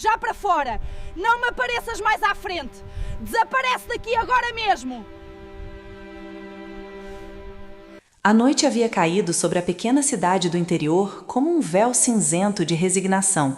Já para fora! Não me apareças mais à frente! Desaparece daqui agora mesmo! A noite havia caído sobre a pequena cidade do interior como um véu cinzento de resignação.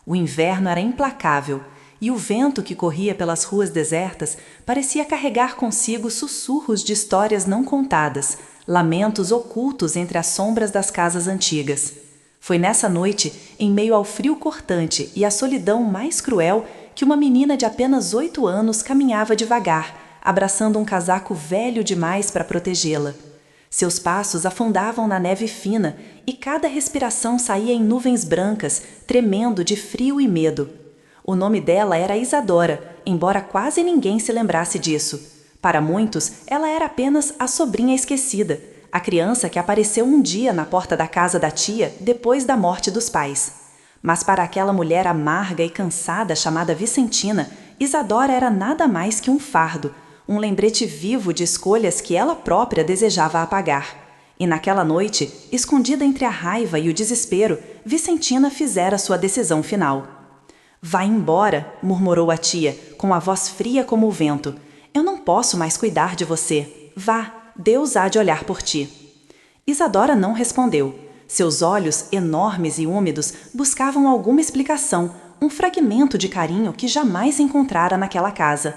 O inverno era implacável, e o vento que corria pelas ruas desertas parecia carregar consigo sussurros de histórias não contadas, lamentos ocultos entre as sombras das casas antigas. Foi nessa noite, em meio ao frio cortante e à solidão mais cruel, que uma menina de apenas 8 anos caminhava devagar, abraçando um casaco velho demais para protegê-la. Seus passos afundavam na neve fina e cada respiração saía em nuvens brancas, tremendo de frio e medo. O nome dela era Isadora, embora quase ninguém se lembrasse disso. Para muitos, ela era apenas a sobrinha esquecida, a criança que apareceu um dia na porta da casa da tia depois da morte dos pais. Mas para aquela mulher amarga e cansada chamada Vicentina, Isadora era nada mais que um fardo, um lembrete vivo de escolhas que ela própria desejava apagar. E naquela noite, escondida entre a raiva e o desespero, Vicentina fizera sua decisão final. "Vá embora", murmurou a tia, com a voz fria como o vento. "Eu não posso mais cuidar de você. Vá, Deus há de olhar por ti." Isadora não respondeu. Seus olhos, enormes e úmidos, buscavam alguma explicação, um fragmento de carinho que jamais encontrara naquela casa.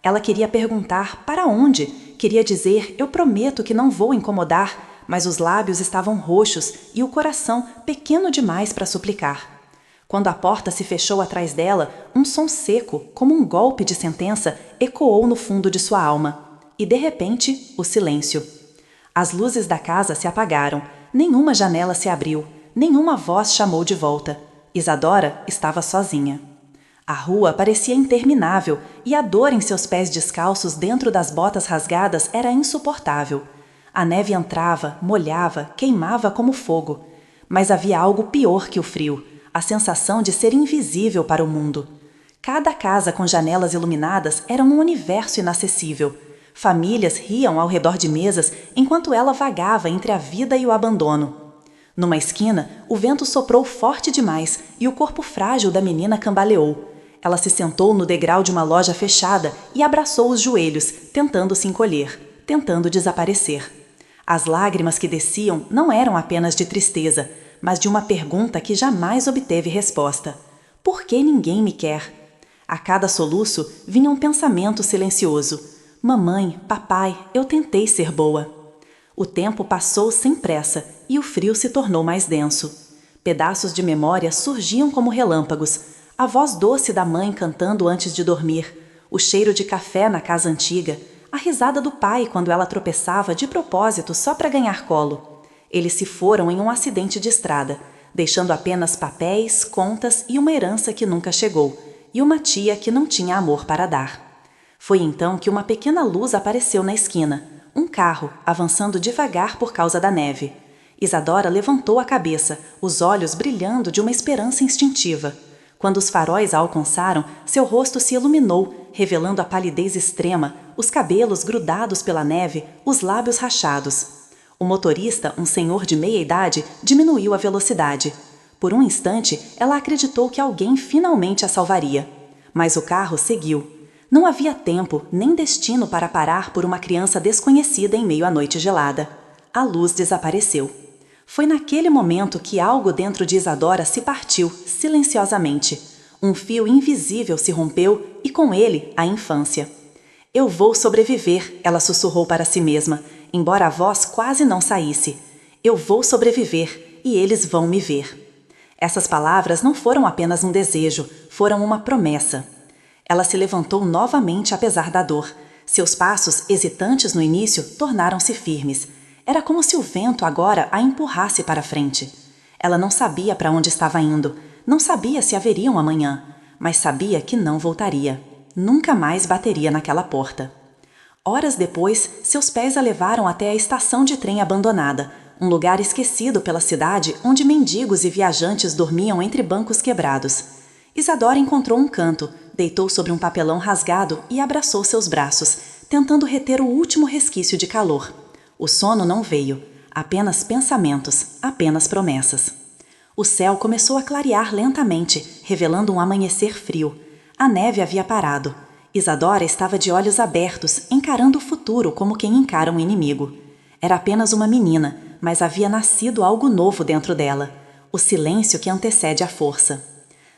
Ela queria perguntar para onde, queria dizer "eu prometo que não vou incomodar", mas os lábios estavam roxos e o coração pequeno demais para suplicar. Quando a porta se fechou atrás dela, um som seco, como um golpe de sentença, ecoou no fundo de sua alma. E, de repente, o silêncio. As luzes da casa se apagaram, nenhuma janela se abriu, nenhuma voz chamou de volta. Isadora estava sozinha. A rua parecia interminável e a dor em seus pés descalços dentro das botas rasgadas era insuportável. A neve entrava, molhava, queimava como fogo. Mas havia algo pior que o frio, a sensação de ser invisível para o mundo. Cada casa com janelas iluminadas era um universo inacessível. Famílias riam ao redor de mesas enquanto ela vagava entre a vida e o abandono. Numa esquina, o vento soprou forte demais e o corpo frágil da menina cambaleou. Ela se sentou no degrau de uma loja fechada e abraçou os joelhos, tentando se encolher, tentando desaparecer. As lágrimas que desciam não eram apenas de tristeza, mas de uma pergunta que jamais obteve resposta. Por que ninguém me quer? A cada soluço vinha um pensamento silencioso. Mamãe, papai, eu tentei ser boa. O tempo passou sem pressa e o frio se tornou mais denso. Pedaços de memória surgiam como relâmpagos. A voz doce da mãe cantando antes de dormir, o cheiro de café na casa antiga, a risada do pai quando ela tropeçava de propósito só para ganhar colo. Eles se foram em um acidente de estrada, deixando apenas papéis, contas e uma herança que nunca chegou, e uma tia que não tinha amor para dar. Foi então que uma pequena luz apareceu na esquina, um carro, avançando devagar por causa da neve. Isadora levantou a cabeça, os olhos brilhando de uma esperança instintiva. Quando os faróis a alcançaram, seu rosto se iluminou, revelando a palidez extrema, os cabelos grudados pela neve, os lábios rachados. O motorista, um senhor de meia idade, diminuiu a velocidade. Por um instante, ela acreditou que alguém finalmente a salvaria. Mas o carro seguiu. Não havia tempo nem destino para parar por uma criança desconhecida em meio à noite gelada. A luz desapareceu. Foi naquele momento que algo dentro de Isadora se partiu, silenciosamente. Um fio invisível se rompeu e com ele a infância. "Eu vou sobreviver", ela sussurrou para si mesma, embora a voz quase não saísse. "Eu vou sobreviver e eles vão me ver." Essas palavras não foram apenas um desejo, foram uma promessa. Ela se levantou novamente apesar da dor. Seus passos, hesitantes no início, tornaram-se firmes. Era como se o vento agora a empurrasse para frente. Ela não sabia para onde estava indo, não sabia se haveria um amanhã, mas sabia que não voltaria. Nunca mais bateria naquela porta. Horas depois, seus pés a levaram até a estação de trem abandonada, um lugar esquecido pela cidade onde mendigos e viajantes dormiam entre bancos quebrados. Isadora encontrou um canto, deitou sobre um papelão rasgado e abraçou seus braços, tentando reter o último resquício de calor. O sono não veio, apenas pensamentos, apenas promessas. O céu começou a clarear lentamente, revelando um amanhecer frio. A neve havia parado. Isadora estava de olhos abertos, encarando o futuro como quem encara um inimigo. Era apenas uma menina, mas havia nascido algo novo dentro dela. O silêncio que antecede a força.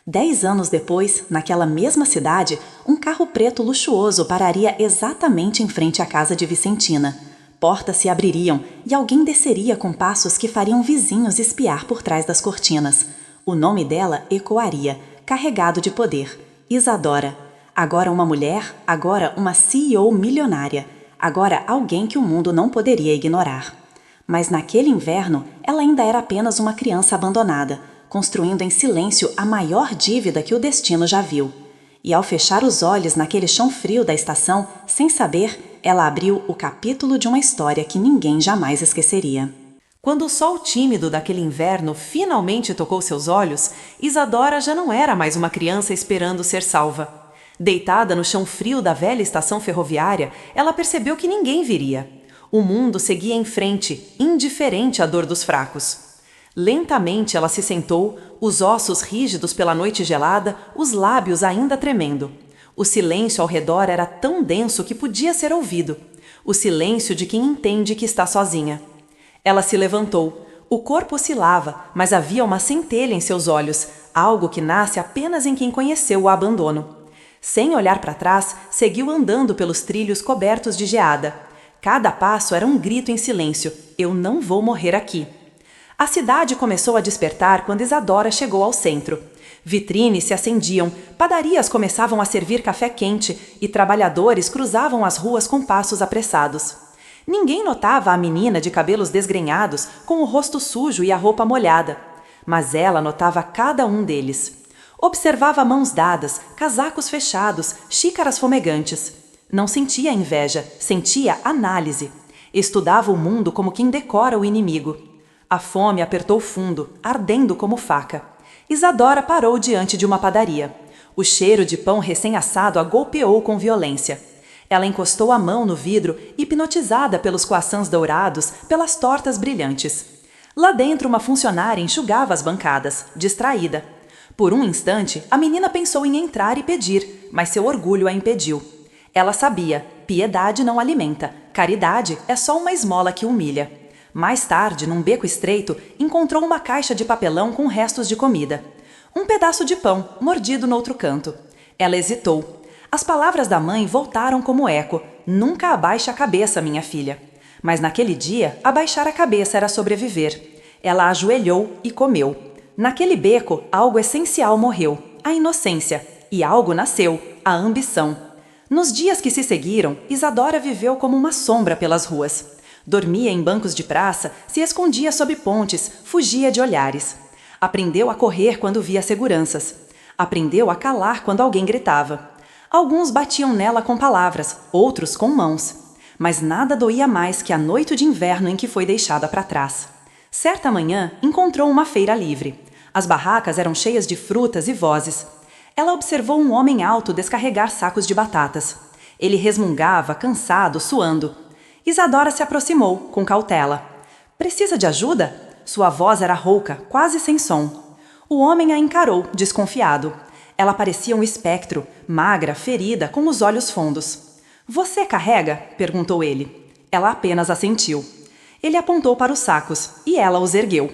10 anos depois, naquela mesma cidade, um carro preto luxuoso pararia exatamente em frente à casa de Vicentina. Portas se abririam e alguém desceria com passos que fariam vizinhos espiar por trás das cortinas. O nome dela ecoaria, carregado de poder. Isadora. Agora uma mulher, agora uma CEO milionária. Agora alguém que o mundo não poderia ignorar. Mas naquele inverno, ela ainda era apenas uma criança abandonada, construindo em silêncio a maior dívida que o destino já viu. E ao fechar os olhos naquele chão frio da estação, sem saber, ela abriu o capítulo de uma história que ninguém jamais esqueceria. Quando o sol tímido daquele inverno finalmente tocou seus olhos, Isadora já não era mais uma criança esperando ser salva. Deitada no chão frio da velha estação ferroviária, ela percebeu que ninguém viria. O mundo seguia em frente, indiferente à dor dos fracos. Lentamente ela se sentou, os ossos rígidos pela noite gelada, os lábios ainda tremendo. O silêncio ao redor era tão denso que podia ser ouvido. O silêncio de quem entende que está sozinha. Ela se levantou. O corpo oscilava, mas havia uma centelha em seus olhos, algo que nasce apenas em quem conheceu o abandono. Sem olhar para trás, seguiu andando pelos trilhos cobertos de geada. Cada passo era um grito em silêncio: eu não vou morrer aqui. A cidade começou a despertar quando Isadora chegou ao centro. Vitrines se acendiam, padarias começavam a servir café quente e trabalhadores cruzavam as ruas com passos apressados. Ninguém notava a menina de cabelos desgrenhados, com o rosto sujo e a roupa molhada. Mas ela notava cada um deles. Observava mãos dadas, casacos fechados, xícaras fumegantes. Não sentia inveja, sentia análise. Estudava o mundo como quem decora o inimigo. A fome apertou fundo, ardendo como faca. Isadora parou diante de uma padaria. O cheiro de pão recém-assado a golpeou com violência. Ela encostou a mão no vidro, hipnotizada pelos croissants dourados, pelas tortas brilhantes. Lá dentro, uma funcionária enxugava as bancadas, distraída. Por um instante, a menina pensou em entrar e pedir, mas seu orgulho a impediu. Ela sabia, piedade não alimenta, caridade é só uma esmola que humilha. Mais tarde, num beco estreito, encontrou uma caixa de papelão com restos de comida. Um pedaço de pão, mordido no outro canto. Ela hesitou. As palavras da mãe voltaram como eco: nunca abaixe a cabeça, minha filha. Mas naquele dia, abaixar a cabeça era sobreviver. Ela ajoelhou e comeu. Naquele beco, algo essencial morreu, a inocência, e algo nasceu, a ambição. Nos dias que se seguiram, Isadora viveu como uma sombra pelas ruas. Dormia em bancos de praça, se escondia sob pontes, fugia de olhares. Aprendeu a correr quando via seguranças. Aprendeu a calar quando alguém gritava. Alguns batiam nela com palavras, outros com mãos. Mas nada doía mais que a noite de inverno em que foi deixada para trás. Certa manhã, encontrou uma feira livre. As barracas eram cheias de frutas e vozes. Ela observou um homem alto descarregar sacos de batatas. Ele resmungava, cansado, suando. Isadora se aproximou, com cautela. Precisa de ajuda? Sua voz era rouca, quase sem som. O homem a encarou, desconfiado. Ela parecia um espectro, magra, ferida, com os olhos fundos. Você carrega? Perguntou ele. Ela apenas assentiu. Ele apontou para os sacos, e ela os ergueu.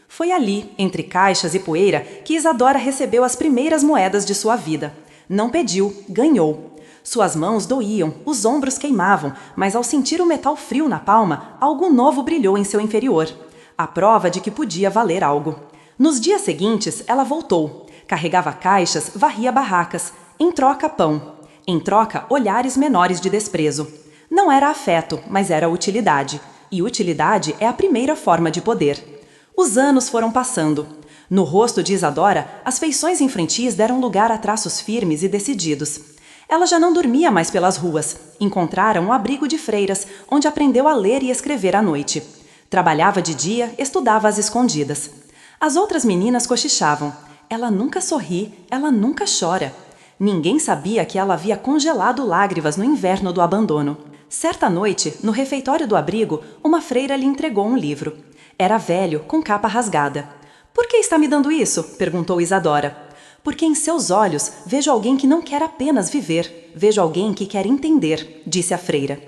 Foi ali, entre caixas e poeira, que Isadora recebeu as primeiras moedas de sua vida. Não pediu, ganhou. Suas mãos doíam, os ombros queimavam, mas ao sentir o metal frio na palma, algo novo brilhou em seu inferior. A prova de que podia valer algo. Nos dias seguintes, ela voltou. Carregava caixas, varria barracas. Em troca, pão. Em troca, olhares menores de desprezo. Não era afeto, mas era utilidade. E utilidade é a primeira forma de poder. Os anos foram passando. No rosto de Isadora, as feições infantis deram lugar a traços firmes e decididos. Ela já não dormia mais pelas ruas. Encontrara um abrigo de freiras, onde aprendeu a ler e escrever à noite. Trabalhava de dia, estudava às escondidas. As outras meninas cochichavam. Ela nunca sorri, ela nunca chora. Ninguém sabia que ela havia congelado lágrimas no inverno do abandono. Certa noite, no refeitório do abrigo, uma freira lhe entregou um livro. Era velho, com capa rasgada. Por que está me dando isso? Perguntou Isadora. Porque em seus olhos vejo alguém que não quer apenas viver, vejo alguém que quer entender, disse a freira.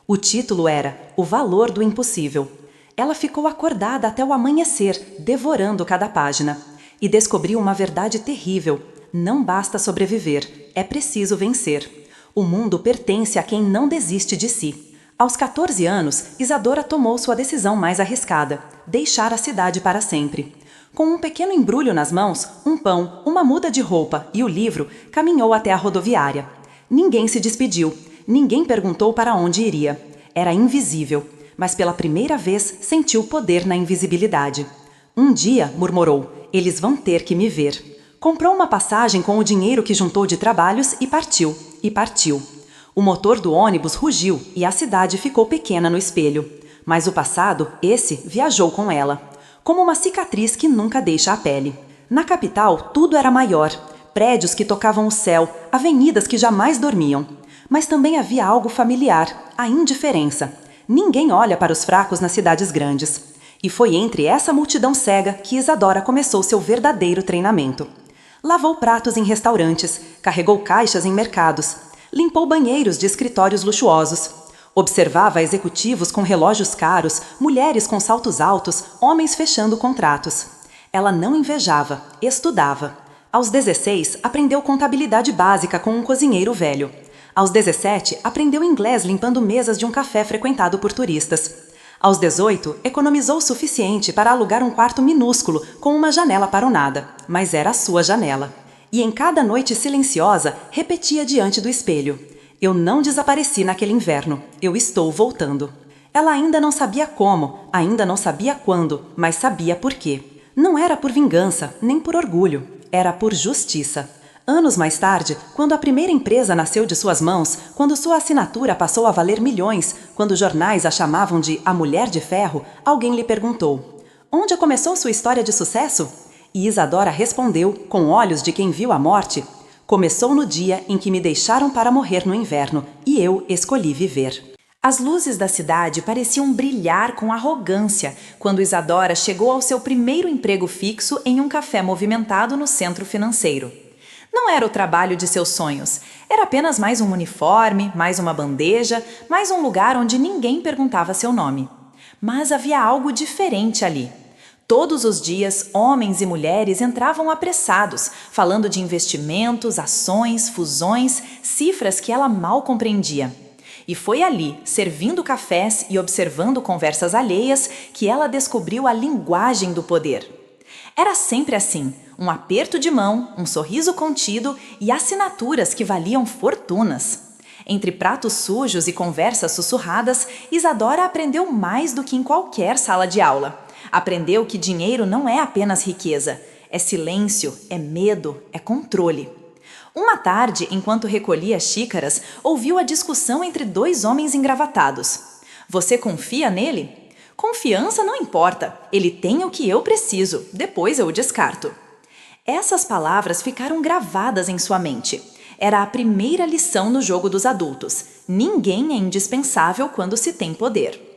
O título era O Valor do Impossível. Ela ficou acordada até o amanhecer, devorando cada página. E descobriu uma verdade terrível. Não basta sobreviver, é preciso vencer. O mundo pertence a quem não desiste de si. Aos 14 anos, Isadora tomou sua decisão mais arriscada: deixar a cidade para sempre. Com um pequeno embrulho nas mãos, um pão, uma muda de roupa e o livro, caminhou até a rodoviária. Ninguém se despediu, ninguém perguntou para onde iria. Era invisível, mas pela primeira vez sentiu poder na invisibilidade. Um dia, murmurou, eles vão ter que me ver. Comprou uma passagem com o dinheiro que juntou de trabalhos e partiu, e partiu. O motor do ônibus rugiu e a cidade ficou pequena no espelho. Mas o passado, esse, viajou com ela. Como uma cicatriz que nunca deixa a pele. Na capital, tudo era maior. Prédios que tocavam o céu, avenidas que jamais dormiam. Mas também havia algo familiar, a indiferença. Ninguém olha para os fracos nas cidades grandes. E foi entre essa multidão cega que Isadora começou seu verdadeiro treinamento. Lavou pratos em restaurantes, carregou caixas em mercados, limpou banheiros de escritórios luxuosos. Observava executivos com relógios caros, mulheres com saltos altos, homens fechando contratos. Ela não invejava, estudava. Aos 16, aprendeu contabilidade básica com um cozinheiro velho. Aos 17, aprendeu inglês limpando mesas de um café frequentado por turistas. Aos 18, economizou o suficiente para alugar um quarto minúsculo com uma janela para o nada, mas era a sua janela. E em cada noite silenciosa, repetia diante do espelho: eu não desapareci naquele inverno, eu estou voltando. Ela ainda não sabia como, ainda não sabia quando, mas sabia por quê. Não era por vingança, nem por orgulho, era por justiça. Anos mais tarde, quando a primeira empresa nasceu de suas mãos, quando sua assinatura passou a valer milhões, quando jornais a chamavam de a Mulher de Ferro, alguém lhe perguntou: onde começou sua história de sucesso? E Isadora respondeu, com olhos de quem viu a morte: começou no dia em que me deixaram para morrer no inverno, e eu escolhi viver. As luzes da cidade pareciam brilhar com arrogância quando Isadora chegou ao seu primeiro emprego fixo em um café movimentado no centro financeiro. Não era o trabalho de seus sonhos, era apenas mais um uniforme, mais uma bandeja, mais um lugar onde ninguém perguntava seu nome. Mas havia algo diferente ali. Todos os dias, homens e mulheres entravam apressados, falando de investimentos, ações, fusões, cifras que ela mal compreendia. E foi ali, servindo cafés e observando conversas alheias, que ela descobriu a linguagem do poder. Era sempre assim, um aperto de mão, um sorriso contido e assinaturas que valiam fortunas. Entre pratos sujos e conversas sussurradas, Isadora aprendeu mais do que em qualquer sala de aula. Aprendeu que dinheiro não é apenas riqueza, é silêncio, é medo, é controle. Uma tarde, enquanto recolhia xícaras, ouviu a discussão entre dois homens engravatados. Você confia nele? Confiança não importa, ele tem o que eu preciso, depois eu o descarto. Essas palavras ficaram gravadas em sua mente. Era a primeira lição no jogo dos adultos. Ninguém é indispensável quando se tem poder.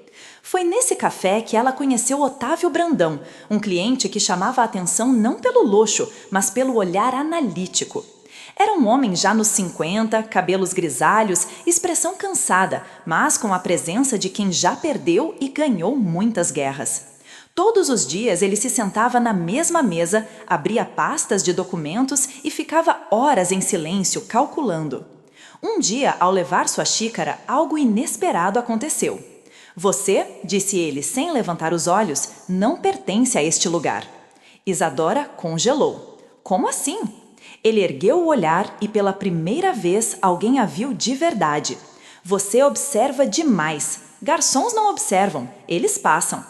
Foi nesse café que ela conheceu Otávio Brandão, um cliente que chamava a atenção não pelo luxo, mas pelo olhar analítico. Era um homem já nos 50, cabelos grisalhos, expressão cansada, mas com a presença de quem já perdeu e ganhou muitas guerras. Todos os dias ele se sentava na mesma mesa, abria pastas de documentos e ficava horas em silêncio calculando. Um dia, ao levar sua xícara, algo inesperado aconteceu. Você, disse ele sem levantar os olhos, não pertence a este lugar. Isadora congelou. Como assim? Ele ergueu o olhar e pela primeira vez alguém a viu de verdade. Você observa demais. Garçons não observam, eles passam.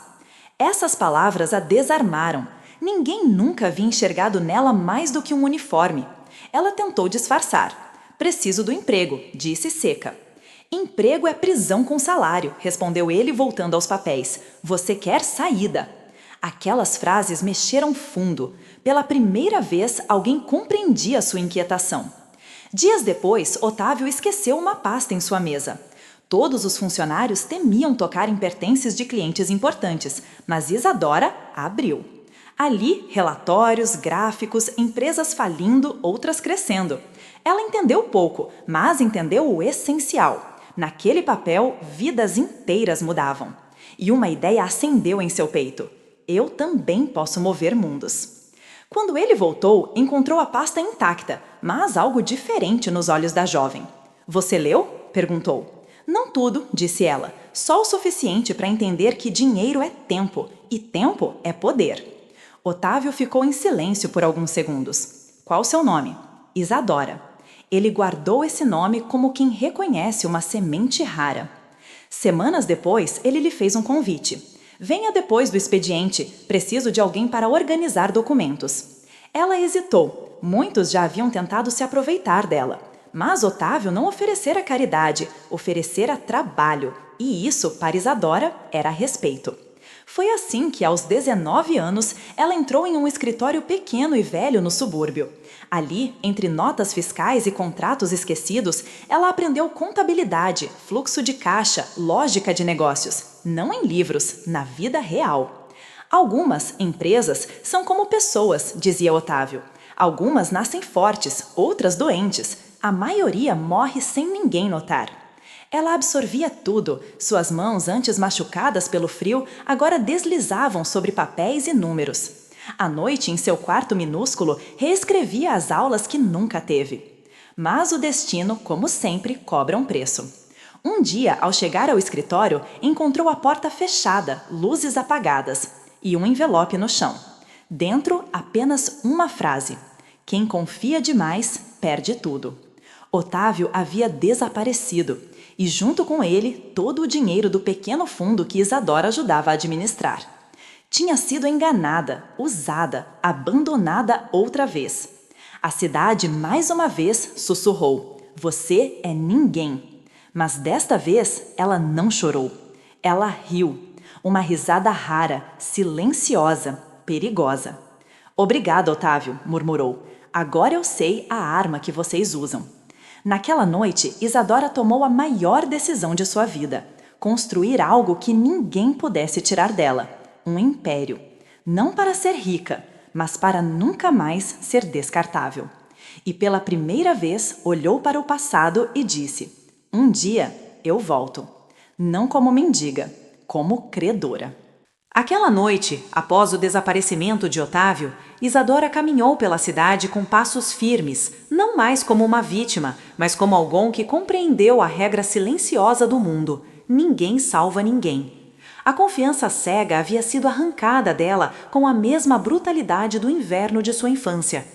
Essas palavras a desarmaram. Ninguém nunca havia enxergado nela mais do que um uniforme. Ela tentou disfarçar. Preciso do emprego, disse seca. Emprego é prisão com salário, respondeu ele voltando aos papéis. Você quer saída. Aquelas frases mexeram fundo. Pela primeira vez, alguém compreendia sua inquietação. Dias depois, Otávio esqueceu uma pasta em sua mesa. Todos os funcionários temiam tocar em pertences de clientes importantes, mas Isadora abriu. Ali, relatórios, gráficos, empresas falindo, outras crescendo. Ela entendeu pouco, mas entendeu o essencial. Naquele papel, vidas inteiras mudavam. E uma ideia acendeu em seu peito. Eu também posso mover mundos. Quando ele voltou, encontrou a pasta intacta, mas algo diferente nos olhos da jovem. Você leu? Perguntou. Não tudo, disse ela, só o suficiente para entender que dinheiro é tempo e tempo é poder. Otávio ficou em silêncio por alguns segundos. Qual seu nome? Isadora. Ele guardou esse nome como quem reconhece uma semente rara. Semanas depois, ele lhe fez um convite. Venha depois do expediente, preciso de alguém para organizar documentos. Ela hesitou. Muitos já haviam tentado se aproveitar dela. Mas Otávio não oferecera caridade, oferecera trabalho. E isso, para Isadora, era respeito. Foi assim que, aos 19 anos, ela entrou em um escritório pequeno e velho no subúrbio. Ali, entre notas fiscais e contratos esquecidos, ela aprendeu contabilidade, fluxo de caixa, lógica de negócios. Não em livros, na vida real. Algumas empresas são como pessoas, dizia Otávio. Algumas nascem fortes, outras doentes. A maioria morre sem ninguém notar. Ela absorvia tudo. Suas mãos, antes machucadas pelo frio, agora deslizavam sobre papéis e números. À noite, em seu quarto minúsculo, reescrevia as aulas que nunca teve. Mas o destino, como sempre, cobra um preço. Um dia, ao chegar ao escritório, encontrou a porta fechada, luzes apagadas e um envelope no chão. Dentro, apenas uma frase: quem confia demais, perde tudo. Otávio havia desaparecido e, junto com ele, todo o dinheiro do pequeno fundo que Isadora ajudava a administrar. Tinha sido enganada, usada, abandonada outra vez. A cidade, mais uma vez, sussurrou: você é ninguém. Mas desta vez, ela não chorou. Ela riu. Uma risada rara, silenciosa, perigosa. Obrigada, Otávio, murmurou. Agora eu sei a arma que vocês usam. Naquela noite, Isadora tomou a maior decisão de sua vida: construir algo que ninguém pudesse tirar dela. Um império. Não para ser rica, mas para nunca mais ser descartável. E pela primeira vez olhou para o passado e disse: um dia eu volto. Não como mendiga, como credora. Aquela noite, após o desaparecimento de Otávio, Isadora caminhou pela cidade com passos firmes, não mais como uma vítima, mas como alguém que compreendeu a regra silenciosa do mundo: ninguém salva ninguém. A confiança cega havia sido arrancada dela com a mesma brutalidade do inverno de sua infância.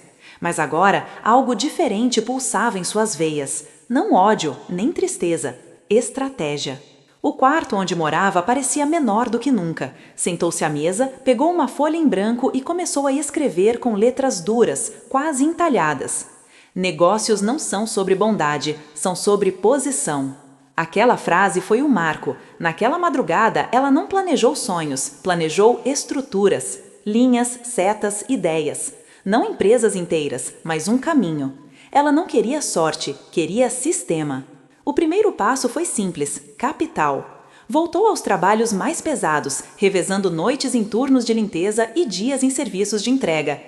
Mas agora algo diferente pulsava em suas veias. Não ódio, nem tristeza, estratégia. O quarto onde morava parecia menor do que nunca. Sentou-se à mesa, pegou uma folha em branco e começou a escrever com letras duras, quase entalhadas. Negócios não são sobre bondade, são sobre posição. Aquela frase foi um marco. Naquela madrugada, ela não planejou sonhos, planejou estruturas, linhas, setas, ideias. Não empresas inteiras, mas um caminho. Ela não queria sorte, queria sistema. O primeiro passo foi simples: capital. Voltou aos trabalhos mais pesados, revezando noites em turnos de limpeza e dias em serviços de entrega.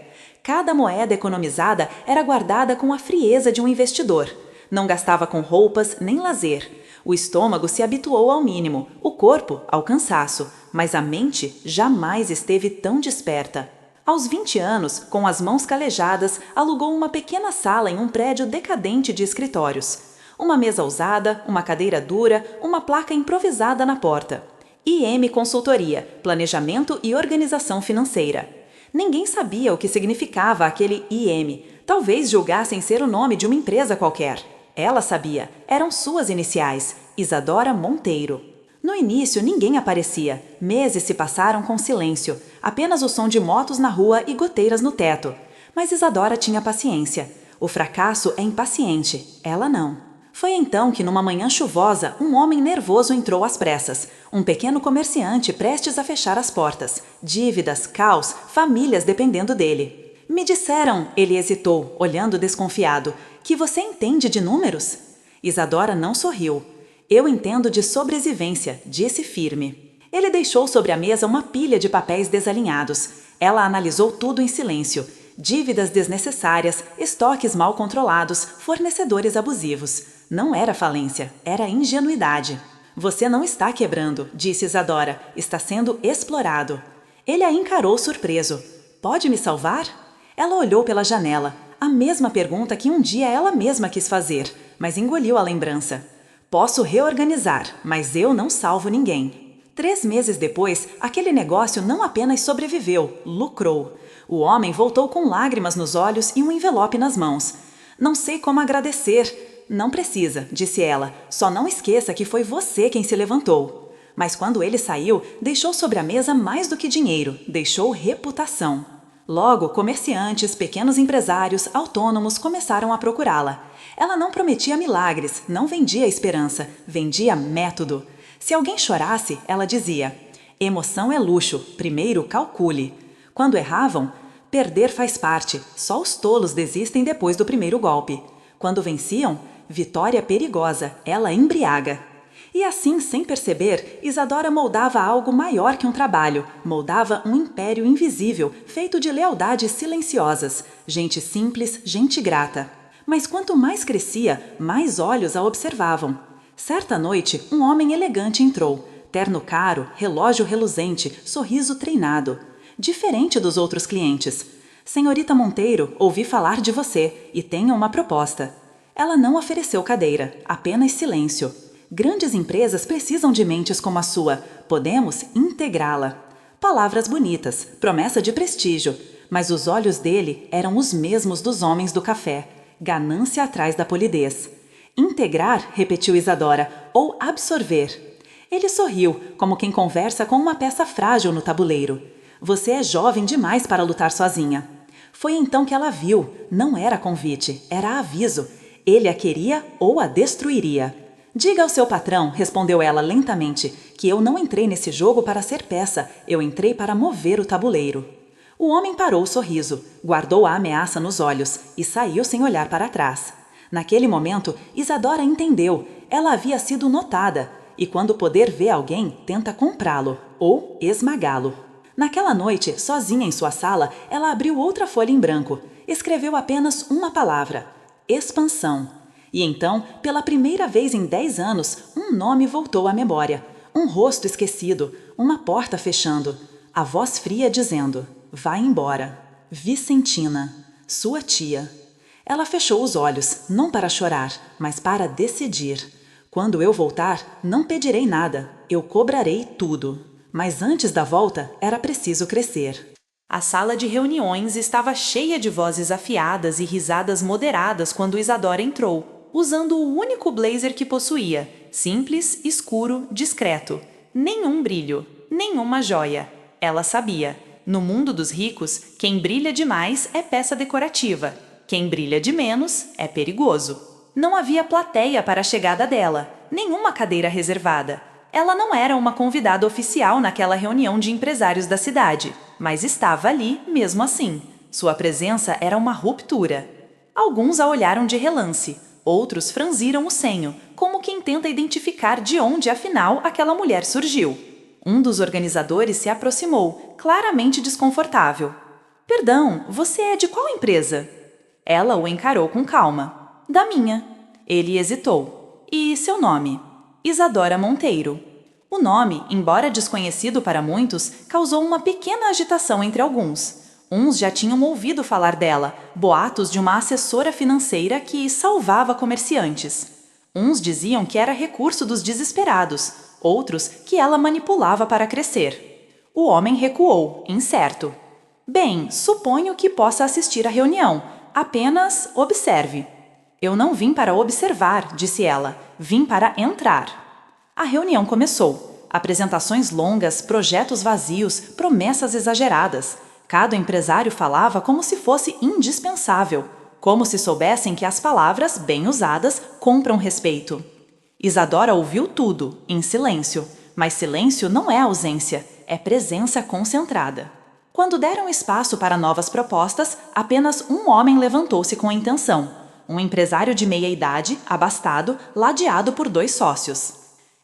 Cada moeda economizada era guardada com a frieza de um investidor. Não gastava com roupas nem lazer. O estômago se habituou ao mínimo, o corpo ao cansaço, mas a mente jamais esteve tão desperta. Aos 20 anos, com as mãos calejadas, alugou uma pequena sala em um prédio decadente de escritórios. Uma mesa usada, uma cadeira dura, uma placa improvisada na porta. IM Consultoria, Planejamento e Organização Financeira. Ninguém sabia o que significava aquele IM. Talvez julgassem ser o nome de uma empresa qualquer. Ela sabia, eram suas iniciais: Isadora Monteiro. No início, ninguém aparecia. Meses se passaram com silêncio, apenas o som de motos na rua e goteiras no teto. Mas Isadora tinha paciência. O fracasso é impaciente, ela não. Foi então que, numa manhã chuvosa, um homem nervoso entrou às pressas. Um pequeno comerciante prestes a fechar as portas. Dívidas, caos, famílias dependendo dele. Me disseram, ele hesitou, olhando desconfiado, que você entende de números? Isadora não sorriu. Eu entendo de sobrevivência, disse firme. Ele deixou sobre a mesa uma pilha de papéis desalinhados. Ela analisou tudo em silêncio. Dívidas desnecessárias, estoques mal controlados, fornecedores abusivos. Não era falência, era ingenuidade. Você não está quebrando, disse Isadora. Está sendo explorado. Ele a encarou surpreso. Pode me salvar? Ela olhou pela janela. A mesma pergunta que um dia ela mesma quis fazer, mas engoliu a lembrança. Posso reorganizar, mas eu não salvo ninguém. 3 meses depois, aquele negócio não apenas sobreviveu, lucrou. O homem voltou com lágrimas nos olhos e um envelope nas mãos. Não sei como agradecer. Não precisa, disse ela. Só não esqueça que foi você quem se levantou. Mas quando ele saiu, deixou sobre a mesa mais do que dinheiro, deixou reputação. Logo, comerciantes, pequenos empresários, autônomos começaram a procurá-la. Ela não prometia milagres, não vendia esperança, vendia método. Se alguém chorasse, ela dizia: emoção é luxo, primeiro calcule. Quando erravam, perder faz parte, só os tolos desistem depois do primeiro golpe. Quando venciam, vitória perigosa, ela embriaga. E assim, sem perceber, Isadora moldava algo maior que um trabalho, moldava um império invisível, feito de lealdades silenciosas, gente simples, gente grata. Mas quanto mais crescia, mais olhos a observavam. Certa noite, um homem elegante entrou, terno caro, relógio reluzente, sorriso treinado. Diferente dos outros clientes. Senhorita Monteiro, ouvi falar de você e tenho uma proposta. Ela não ofereceu cadeira, apenas silêncio. Grandes empresas precisam de mentes como a sua. Podemos integrá-la. Palavras bonitas, promessa de prestígio. Mas os olhos dele eram os mesmos dos homens do café. Ganância atrás da polidez. Integrar, repetiu Isadora, ou absorver. Ele sorriu, como quem conversa com uma peça frágil no tabuleiro. Você é jovem demais para lutar sozinha. Foi então que ela viu. Não era convite, era aviso. Ele a queria ou a destruiria. Diga ao seu patrão, respondeu ela lentamente, que eu não entrei nesse jogo para ser peça, eu entrei para mover o tabuleiro. O homem parou o sorriso, guardou a ameaça nos olhos e saiu sem olhar para trás. Naquele momento, Isadora entendeu, ela havia sido notada, e quando o poder vê alguém, tenta comprá-lo ou esmagá-lo. Naquela noite, sozinha em sua sala, ela abriu outra folha em branco, escreveu apenas uma palavra: expansão. E então, pela primeira vez em 10 anos, um nome voltou à memória. Um rosto esquecido, uma porta fechando. A voz fria dizendo: vá embora. Vicentina, sua tia. Ela fechou os olhos, não para chorar, mas para decidir. Quando eu voltar, não pedirei nada, eu cobrarei tudo. Mas antes da volta, era preciso crescer. A sala de reuniões estava cheia de vozes afiadas e risadas moderadas quando Isadora entrou, usando o único blazer que possuía, simples, escuro, discreto. Nenhum brilho, nenhuma joia. Ela sabia. No mundo dos ricos, quem brilha demais é peça decorativa. Quem brilha de menos é perigoso. Não havia plateia para a chegada dela, nenhuma cadeira reservada. Ela não era uma convidada oficial naquela reunião de empresários da cidade, mas estava ali mesmo assim. Sua presença era uma ruptura. Alguns a olharam de relance. Outros franziram o senho, como quem tenta identificar de onde, afinal, aquela mulher surgiu. Um dos organizadores se aproximou, claramente desconfortável. Perdão, você é de qual empresa? Ela o encarou com calma. Da minha. Ele hesitou. E seu nome? Isadora Monteiro. O nome, embora desconhecido para muitos, causou uma pequena agitação entre alguns. Uns já tinham ouvido falar dela, boatos de uma assessora financeira que salvava comerciantes. Uns diziam que era recurso dos desesperados, outros que ela manipulava para crescer. O homem recuou, incerto. Bem, suponho que possa assistir à reunião. Apenas observe. Eu não vim para observar, disse ela. Vim para entrar. A reunião começou. Apresentações longas, projetos vazios, promessas exageradas. Cada empresário falava como se fosse indispensável, como se soubessem que as palavras, bem usadas, compram respeito. Isadora ouviu tudo, em silêncio, mas silêncio não é ausência, é presença concentrada. Quando deram espaço para novas propostas, apenas um homem levantou-se com a intenção, um empresário de meia idade, abastado, ladeado por 2 sócios.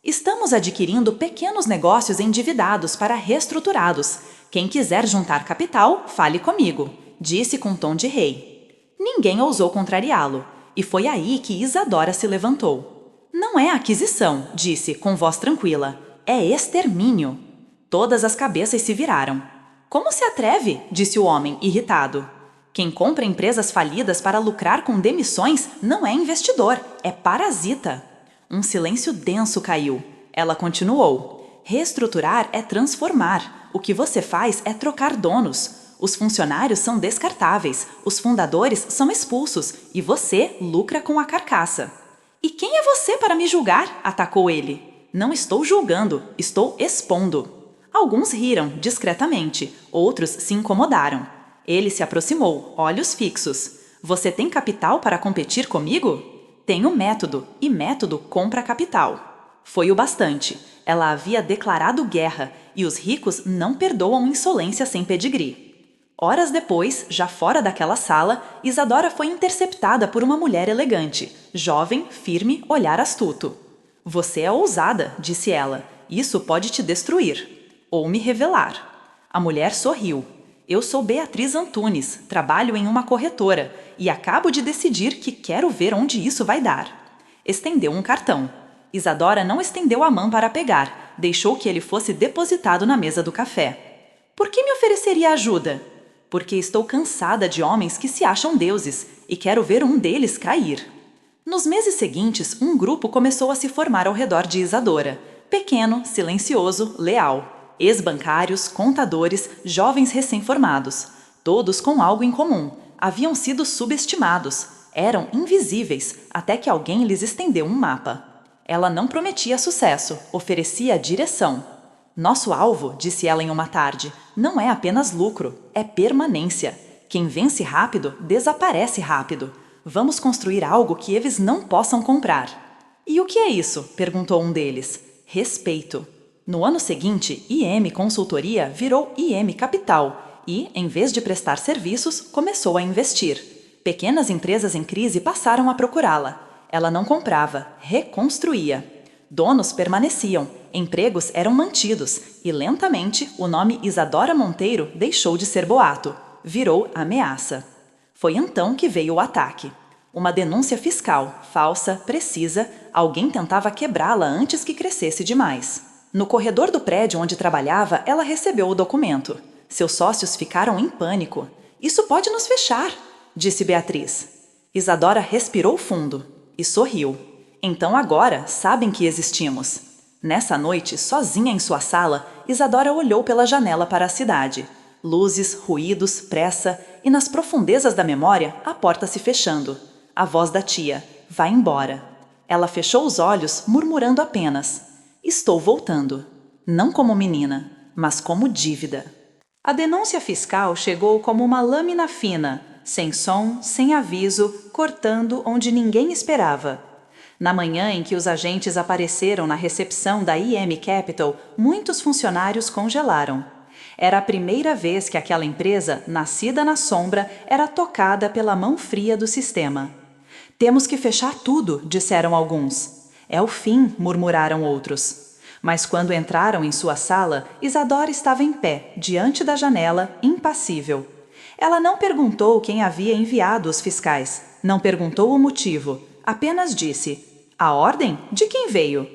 Estamos adquirindo pequenos negócios endividados para reestruturá-los. Quem quiser juntar capital, fale comigo, disse com tom de rei. Ninguém ousou contrariá-lo, e foi aí que Isadora se levantou. Não é aquisição, disse com voz tranquila, é extermínio. Todas as cabeças se viraram. Como se atreve? Disse o homem, irritado. Quem compra empresas falidas para lucrar com demissões não é investidor, é parasita. Um silêncio denso caiu. Ela continuou. Reestruturar é transformar. O que você faz é trocar donos. Os funcionários são descartáveis, os fundadores são expulsos e você lucra com a carcaça. E quem é você para me julgar? Atacou ele. Não estou julgando, estou expondo. Alguns riram discretamente, outros se incomodaram. Ele se aproximou, olhos fixos. Você tem capital para competir comigo? Tenho método, e método compra capital. Foi o bastante. Ela havia declarado guerra, e os ricos não perdoam insolência sem pedigree. Horas depois, já fora daquela sala, Isadora foi interceptada por uma mulher elegante, jovem, firme, olhar astuto. Você é ousada, disse ela. Isso pode te destruir. Ou me revelar. A mulher sorriu. Eu sou Beatriz Antunes, trabalho em uma corretora e acabo de decidir que quero ver onde isso vai dar. Estendeu um cartão. Isadora não estendeu a mão para pegar, deixou que ele fosse depositado na mesa do café. Por que me ofereceria ajuda? Porque estou cansada de homens que se acham deuses e quero ver um deles cair. Nos meses seguintes, um grupo começou a se formar ao redor de Isadora. Pequeno, silencioso, leal. Ex-bancários, contadores, jovens recém-formados. Todos com algo em comum. Haviam sido subestimados. Eram invisíveis, até que alguém lhes estendeu um mapa. Ela não prometia sucesso, oferecia direção. Nosso alvo, disse ela em uma tarde, não é apenas lucro, é permanência. Quem vence rápido, desaparece rápido. Vamos construir algo que eles não possam comprar. E o que é isso? Perguntou um deles. Respeito. No ano seguinte, IM Consultoria virou IM Capital e, em vez de prestar serviços, começou a investir. Pequenas empresas em crise passaram a procurá-la. Ela não comprava, reconstruía. Donos permaneciam, empregos eram mantidos e, lentamente, o nome Isadora Monteiro deixou de ser boato, virou ameaça. Foi então que veio o ataque. Uma denúncia fiscal, falsa, precisa, alguém tentava quebrá-la antes que crescesse demais. No corredor do prédio onde trabalhava, ela recebeu o documento. Seus sócios ficaram em pânico. Isso pode nos fechar, disse Beatriz. Isadora respirou fundo e sorriu. Então agora sabem que existimos. Nessa noite, sozinha em sua sala, Isadora olhou pela janela para a cidade. Luzes, ruídos, pressa e nas profundezas da memória, a porta se fechando. A voz da tia, vai embora. Ela fechou os olhos, murmurando apenas, estou voltando. Não como menina, mas como dívida. A denúncia fiscal chegou como uma lâmina fina, sem som, sem aviso, cortando onde ninguém esperava. Na manhã em que os agentes apareceram na recepção da IM Capital, muitos funcionários congelaram. Era a primeira vez que aquela empresa, nascida na sombra, era tocada pela mão fria do sistema. Temos que fechar tudo, disseram alguns. É o fim, murmuraram outros. Mas quando entraram em sua sala, Isadora estava em pé, diante da janela, impassível. Ela não perguntou quem havia enviado os fiscais, não perguntou o motivo, apenas disse, a ordem? De quem veio?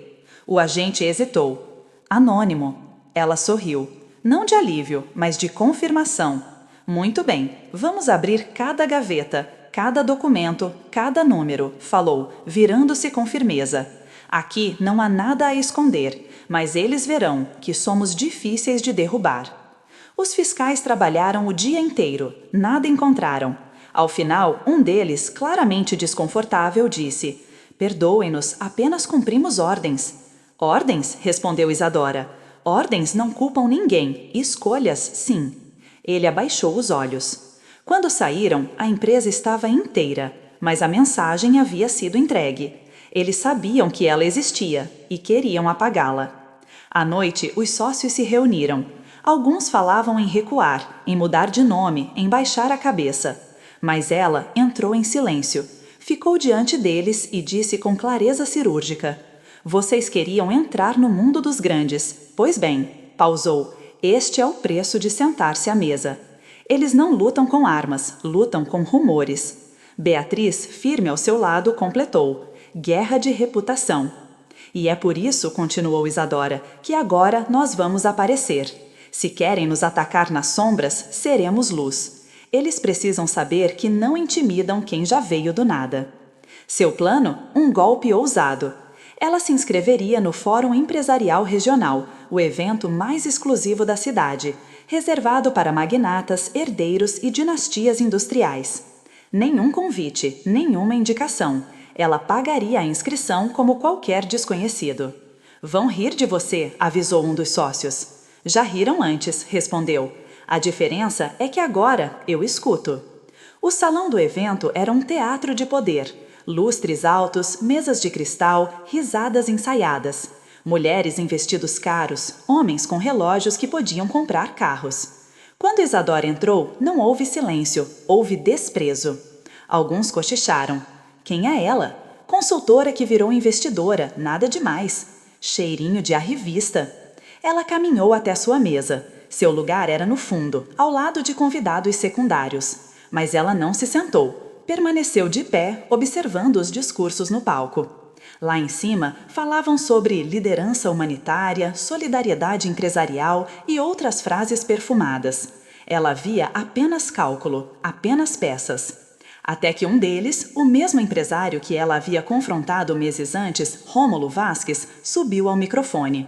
O agente hesitou. Anônimo. Ela sorriu. Não de alívio, mas de confirmação. Muito bem, vamos abrir cada gaveta, cada documento, cada número, falou, virando-se com firmeza. Aqui não há nada a esconder, mas eles verão que somos difíceis de derrubar. Os fiscais trabalharam o dia inteiro, nada encontraram. Ao final, um deles, claramente desconfortável, disse, perdoem-nos, apenas cumprimos ordens. Ordens? Respondeu Isadora. Ordens não culpam ninguém, escolhas, sim. Ele abaixou os olhos. Quando saíram, a empresa estava inteira, mas a mensagem havia sido entregue. Eles sabiam que ela existia e queriam apagá-la. À noite, os sócios se reuniram. Alguns falavam em recuar, em mudar de nome, em baixar a cabeça. Mas ela entrou em silêncio. Ficou diante deles e disse com clareza cirúrgica, Vocês queriam entrar no mundo dos grandes. Pois bem, pausou, este é o preço de sentar-se à mesa. Eles não lutam com armas, lutam com rumores. Beatriz, firme ao seu lado, completou: guerra de reputação. E é por isso, continuou Isadora, que agora nós vamos aparecer. Se querem nos atacar nas sombras, seremos luz. Eles precisam saber que não intimidam quem já veio do nada. Seu plano? Um golpe ousado. Ela se inscreveria no Fórum Empresarial Regional, o evento mais exclusivo da cidade, reservado para magnatas, herdeiros e dinastias industriais. Nenhum convite, nenhuma indicação. Ela pagaria a inscrição como qualquer desconhecido. Vão rir de você, avisou um dos sócios. Já riram antes, respondeu. A diferença é que agora eu escuto. O salão do evento era um teatro de poder. Lustres altos, mesas de cristal, risadas ensaiadas. Mulheres em vestidos caros, homens com relógios que podiam comprar carros. Quando Isadora entrou, não houve silêncio, houve desprezo. Alguns cochicharam. Quem é ela? Consultora que virou investidora, nada demais. Cheirinho de arrivista. Ela caminhou até sua mesa. Seu lugar era no fundo, ao lado de convidados secundários. Mas ela não se sentou. Permaneceu de pé, observando os discursos no palco. Lá em cima, falavam sobre liderança humanitária, solidariedade empresarial e outras frases perfumadas. Ela via apenas cálculo, apenas peças. Até que um deles, o mesmo empresário que ela havia confrontado meses antes, Rômulo Vasques, subiu ao microfone.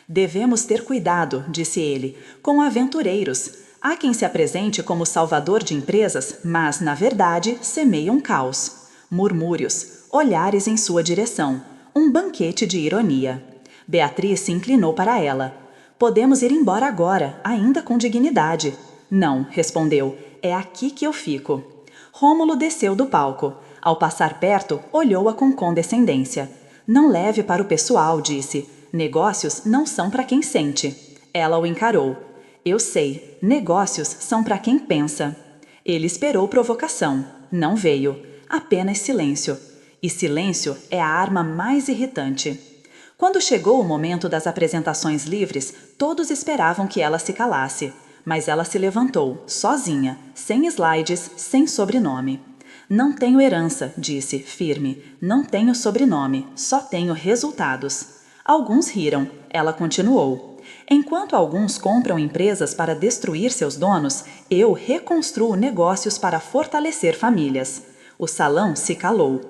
Devemos ter cuidado, disse ele, com aventureiros. Há quem se apresente como salvador de empresas, mas, na verdade, semeia um caos. Murmúrios, olhares em sua direção, um banquete de ironia. Beatriz se inclinou para ela. Podemos ir embora agora, ainda com dignidade. Não, respondeu, é aqui que eu fico. Rômulo desceu do palco. Ao passar perto, olhou-a com condescendência. Não leve para o pessoal, disse. Negócios não são para quem sente. Ela o encarou. Eu sei, negócios são para quem pensa. Ele esperou provocação. Não veio. Apenas silêncio. E silêncio é a arma mais irritante. Quando chegou o momento das apresentações livres, todos esperavam que ela se calasse. Mas ela se levantou, sozinha, sem slides, sem sobrenome. Não tenho herança, disse, firme. Não tenho sobrenome, só tenho resultados. Alguns riram. Ela continuou. Enquanto alguns compram empresas para destruir seus donos, eu reconstruo negócios para fortalecer famílias. O salão se calou.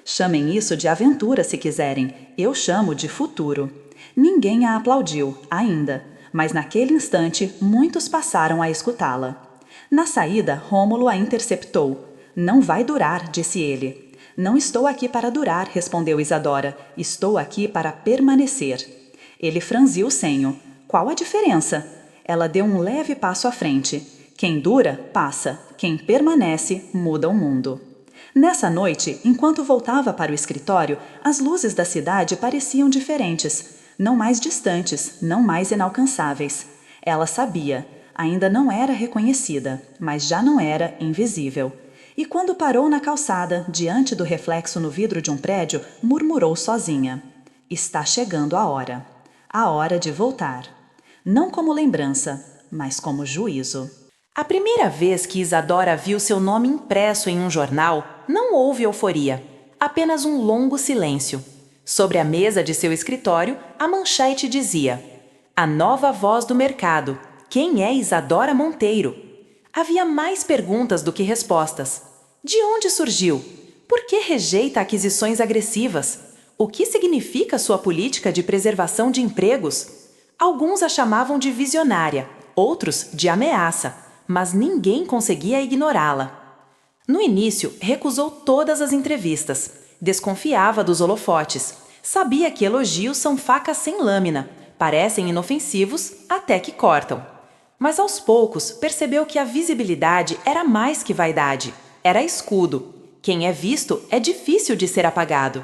Chamem isso de aventura se quiserem. Eu chamo de futuro. Ninguém a aplaudiu, ainda. Mas naquele instante, muitos passaram a escutá-la. Na saída, Rômulo a interceptou. Não vai durar, disse ele. Não estou aqui para durar, respondeu Isadora. Estou aqui para permanecer. Ele franziu o senho. Qual a diferença? Ela deu um leve passo à frente. Quem dura, passa. Quem permanece, muda o mundo. Nessa noite, enquanto voltava para o escritório, as luzes da cidade pareciam diferentes. Não mais distantes, não mais inalcançáveis. Ela sabia. Ainda não era reconhecida, mas já não era invisível. E quando parou na calçada, diante do reflexo no vidro de um prédio, murmurou sozinha. Está chegando a hora. A hora de voltar. Não como lembrança, mas como juízo. A primeira vez que Isadora viu seu nome impresso em um jornal, não houve euforia, apenas um longo silêncio. Sobre a mesa de seu escritório, a manchete dizia: A nova voz do mercado. Quem é Isadora Monteiro? Havia mais perguntas do que respostas. De onde surgiu? Por que rejeita aquisições agressivas? O que significa sua política de preservação de empregos? Alguns a chamavam de visionária, outros de ameaça, mas ninguém conseguia ignorá-la. No início, recusou todas as entrevistas. Desconfiava dos holofotes. Sabia que elogios são facas sem lâmina. Parecem inofensivos até que cortam. Mas aos poucos percebeu que a visibilidade era mais que vaidade. Era escudo. Quem é visto é difícil de ser apagado.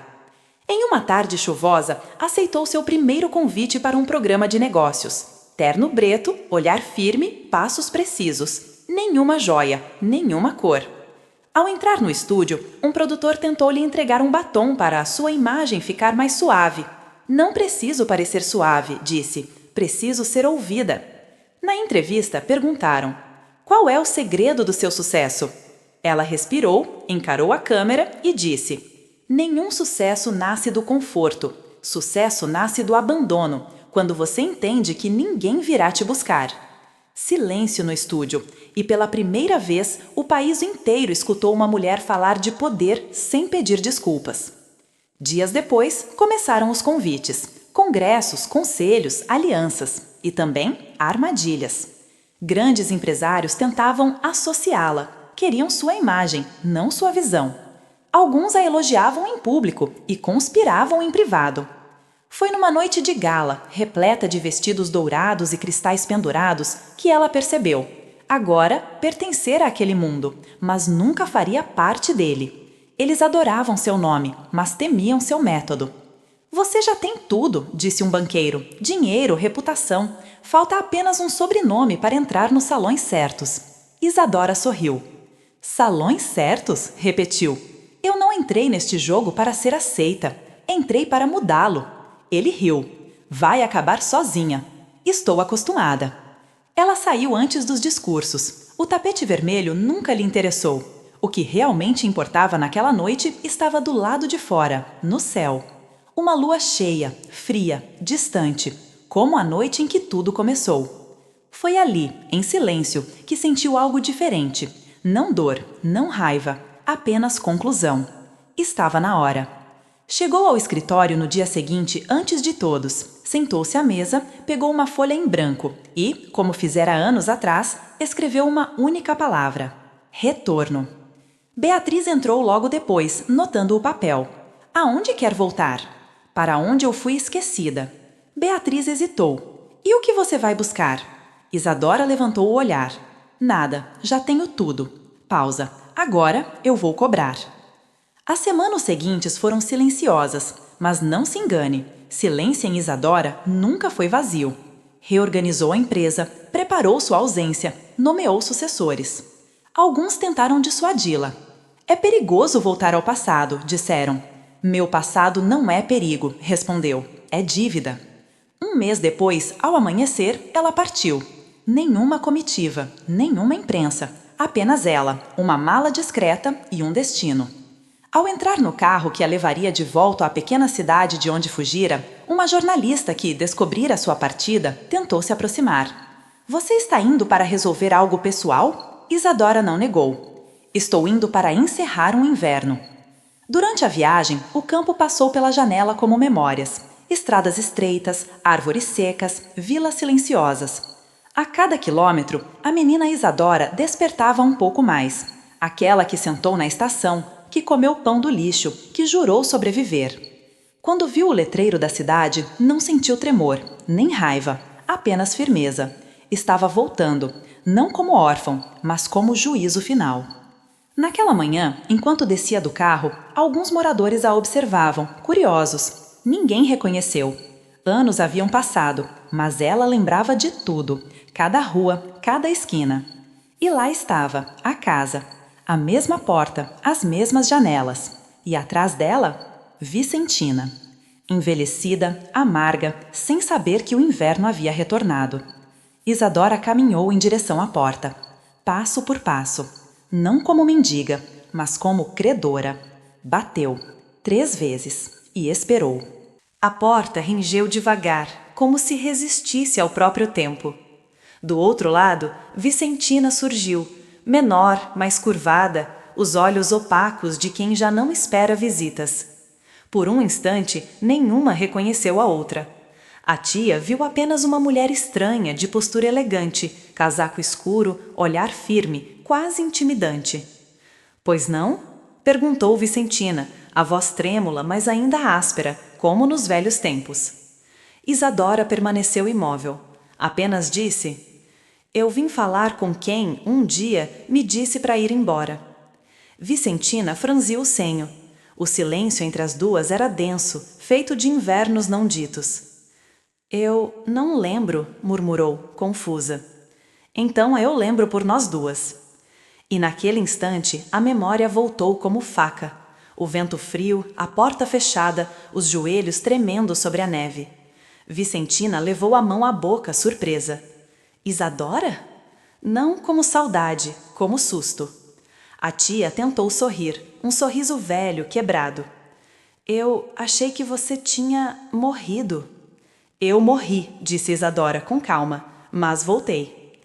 Em uma tarde chuvosa, aceitou seu primeiro convite para um programa de negócios. Terno preto, olhar firme, passos precisos. Nenhuma joia, nenhuma cor. Ao entrar no estúdio, um produtor tentou lhe entregar um batom para a sua imagem ficar mais suave. Não preciso parecer suave, disse. Preciso ser ouvida. Na entrevista, perguntaram: qual é o segredo do seu sucesso? Ela respirou, encarou a câmera e disse: nenhum sucesso nasce do conforto. Sucesso nasce do abandono, quando você entende que ninguém virá te buscar. Silêncio no estúdio, e pela primeira vez o país inteiro escutou uma mulher falar de poder sem pedir desculpas. Dias depois, começaram os convites, congressos, conselhos, alianças e também armadilhas. Grandes empresários tentavam associá-la, queriam sua imagem, não sua visão. Alguns a elogiavam em público e conspiravam em privado. Foi numa noite de gala, repleta de vestidos dourados e cristais pendurados, que ela percebeu. Agora pertencer àquele mundo, mas nunca faria parte dele. Eles adoravam seu nome, mas temiam seu método. Você já tem tudo, disse um banqueiro. Dinheiro, reputação. Falta apenas um sobrenome para entrar nos salões certos. Isadora sorriu. Salões certos? Repetiu. Eu não entrei neste jogo para ser aceita. Entrei para mudá-lo. Ele riu. Vai acabar sozinha. Estou acostumada. Ela saiu antes dos discursos. O tapete vermelho nunca lhe interessou. O que realmente importava naquela noite estava do lado de fora, no céu. Uma lua cheia, fria, distante, como a noite em que tudo começou. Foi ali, em silêncio, que sentiu algo diferente. Não dor, não raiva, apenas conclusão. Estava na hora. Chegou ao escritório no dia seguinte antes de todos, sentou-se à mesa, pegou uma folha em branco e, como fizera anos atrás, escreveu uma única palavra: retorno. Beatriz entrou logo depois, notando o papel. Aonde quer voltar? Para onde eu fui esquecida. Beatriz hesitou. E o que você vai buscar? Isadora levantou o olhar. Nada, já tenho tudo. Pausa. Agora eu vou cobrar. As semanas seguintes foram silenciosas, mas não se engane, silêncio em Isadora nunca foi vazio. Reorganizou a empresa, preparou sua ausência, nomeou sucessores. Alguns tentaram dissuadi-la. É perigoso voltar ao passado, disseram. Meu passado não é perigo, respondeu. É dívida. Um mês depois, ao amanhecer, ela partiu. Nenhuma comitiva, nenhuma imprensa, apenas ela, uma mala discreta e um destino. Ao entrar no carro que a levaria de volta à pequena cidade de onde fugira, uma jornalista que descobrira sua partida tentou se aproximar. Você está indo para resolver algo pessoal? Isadora não negou. Estou indo para encerrar um inverno. Durante a viagem, o campo passou pela janela como memórias. Estradas estreitas, árvores secas, vilas silenciosas. A cada quilômetro, a menina Isadora despertava um pouco mais. Aquela que sentou na estação, que comeu pão do lixo, que jurou sobreviver. Quando viu o letreiro da cidade, não sentiu tremor, nem raiva, apenas firmeza. Estava voltando, não como órfão, mas como juízo final. Naquela manhã, enquanto descia do carro, alguns moradores a observavam, curiosos. Ninguém reconheceu. Anos haviam passado, mas ela lembrava de tudo, cada rua, cada esquina. E lá estava, a casa. A mesma porta, as mesmas janelas. E atrás dela, Vicentina. Envelhecida, amarga, sem saber que o inverno havia retornado. Isadora caminhou em direção à porta, passo por passo. Não como mendiga, mas como credora. Bateu 3 vezes e esperou. A porta ringeu devagar, como se resistisse ao próprio tempo. Do outro lado, Vicentina surgiu, menor, mais curvada, os olhos opacos de quem já não espera visitas. Por um instante, nenhuma reconheceu a outra. A tia viu apenas uma mulher estranha, de postura elegante, casaco escuro, olhar firme, quase intimidante. Pois não? Perguntou Vicentina, a voz trêmula, mas ainda áspera, como nos velhos tempos. Isadora permaneceu imóvel. Apenas disse: eu vim falar com quem, um dia, me disse para ir embora. Vicentina franziu o senho. O silêncio entre as duas era denso, feito de invernos não ditos. Eu não lembro, murmurou, confusa. Então eu lembro por nós duas. E naquele instante a memória voltou como faca. O vento frio, a porta fechada, os joelhos tremendo sobre a neve. Vicentina levou a mão à boca, surpresa. Isadora? Não como saudade, como susto. A tia tentou sorrir, um sorriso velho, quebrado. Eu achei que você tinha morrido. Eu morri, disse Isadora com calma, mas voltei.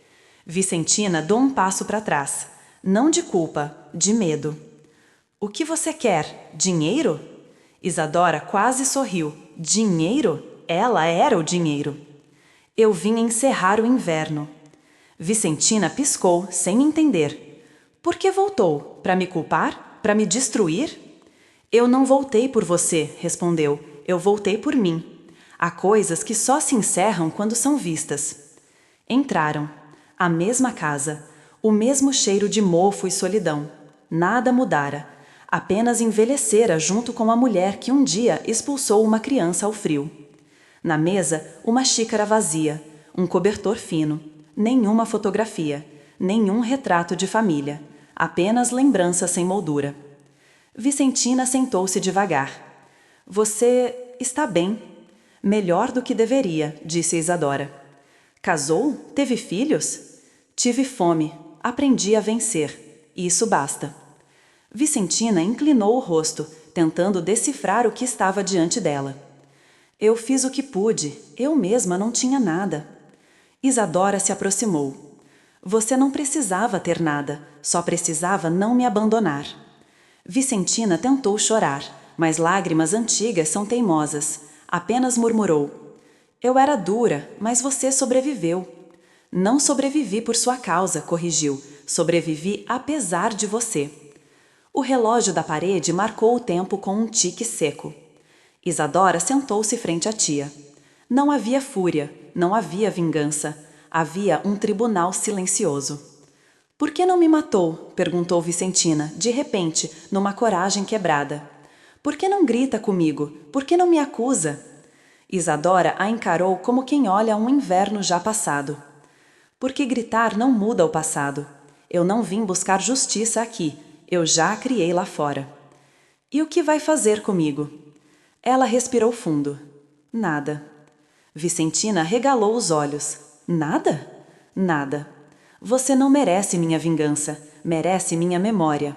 Vicentina deu um passo para trás. Não de culpa, de medo. O que você quer? Dinheiro? Isadora quase sorriu. Dinheiro? Ela era o dinheiro. Eu vim encerrar o inverno. Vicentina piscou, sem entender. Por que voltou? Para me culpar? Para me destruir? Eu não voltei por você, respondeu. Eu voltei por mim. Há coisas que só se encerram quando são vistas. Entraram. A mesma casa. O mesmo cheiro de mofo e solidão. Nada mudara. Apenas envelhecera junto com a mulher que um dia expulsou uma criança ao frio. Na mesa, uma xícara vazia, um cobertor fino, nenhuma fotografia, nenhum retrato de família, apenas lembrança sem moldura. Vicentina sentou-se devagar. Você está bem. Melhor do que deveria, disse Isadora. Casou? Teve filhos? Tive fome. Aprendi a vencer. Isso basta. Vicentina inclinou o rosto, tentando decifrar o que estava diante dela. Eu fiz o que pude. Eu mesma não tinha nada. Isadora se aproximou. Você não precisava ter nada, só precisava não me abandonar. Vicentina tentou chorar, mas lágrimas antigas são teimosas. Apenas murmurou. Eu era dura, mas você sobreviveu. Não sobrevivi por sua causa, corrigiu. Sobrevivi apesar de você. O relógio da parede marcou o tempo com um tique seco. Isadora sentou-se frente à tia. Não havia fúria, não havia vingança. Havia um tribunal silencioso. Por que não me matou? Perguntou Vicentina, de repente, numa coragem quebrada. Por que não grita comigo? Por que não me acusa? Isadora a encarou como quem olha um inverno já passado. Porque gritar não muda o passado. Eu não vim buscar justiça aqui. Eu já a criei lá fora. E o que vai fazer comigo? Ela respirou fundo. Nada. Vicentina regalou os olhos. Nada? Nada. Você não merece minha vingança, merece minha memória.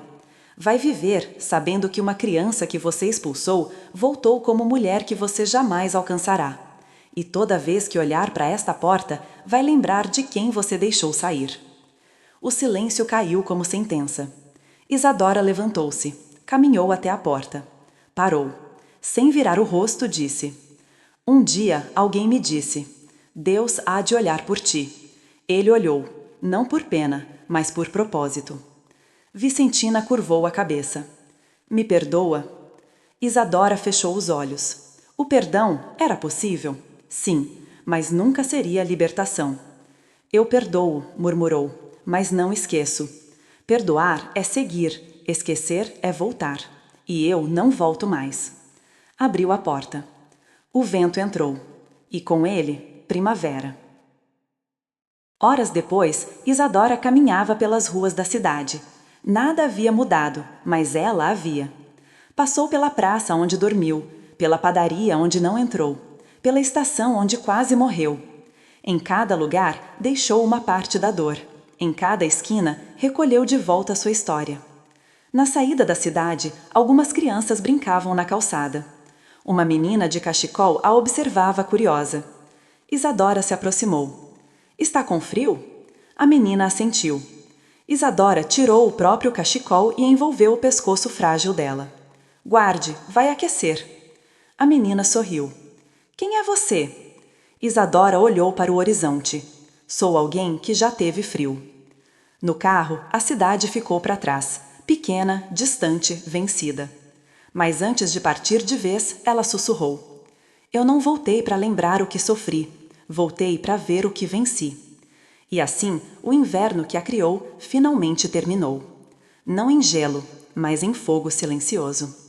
Vai viver sabendo que uma criança que você expulsou voltou como mulher que você jamais alcançará. E toda vez que olhar para esta porta, vai lembrar de quem você deixou sair. O silêncio caiu como sentença. Isadora levantou-se, caminhou até a porta. Parou. Sem virar o rosto, disse: Um dia alguém me disse: Deus há de olhar por ti. Ele olhou, não por pena, mas por propósito. Vicentina curvou a cabeça. Me perdoa? Isadora fechou os olhos. O perdão era possível? Sim, mas nunca seria libertação. Eu perdoo, murmurou, mas não esqueço. Perdoar é seguir, esquecer é voltar. E eu não volto mais. Abriu a porta. O vento entrou. E com ele, primavera. Horas depois, Isadora caminhava pelas ruas da cidade. Nada havia mudado, mas ela havia. Passou pela praça onde dormiu, pela padaria onde não entrou, pela estação onde quase morreu. Em cada lugar, deixou uma parte da dor. Em cada esquina, recolheu de volta sua história. Na saída da cidade, algumas crianças brincavam na calçada. Uma menina de cachecol a observava curiosa. Isadora se aproximou. Está com frio? A menina assentiu. Isadora tirou o próprio cachecol e envolveu o pescoço frágil dela. Guarde, vai aquecer. A menina sorriu. Quem é você? Isadora olhou para o horizonte. Sou alguém que já teve frio. No carro, a cidade ficou para trás, pequena, distante, vencida. Mas antes de partir de vez, ela sussurrou. Eu não voltei para lembrar o que sofri. Voltei para ver o que venci. E assim, o inverno que a criou finalmente terminou. Não em gelo, mas em fogo silencioso.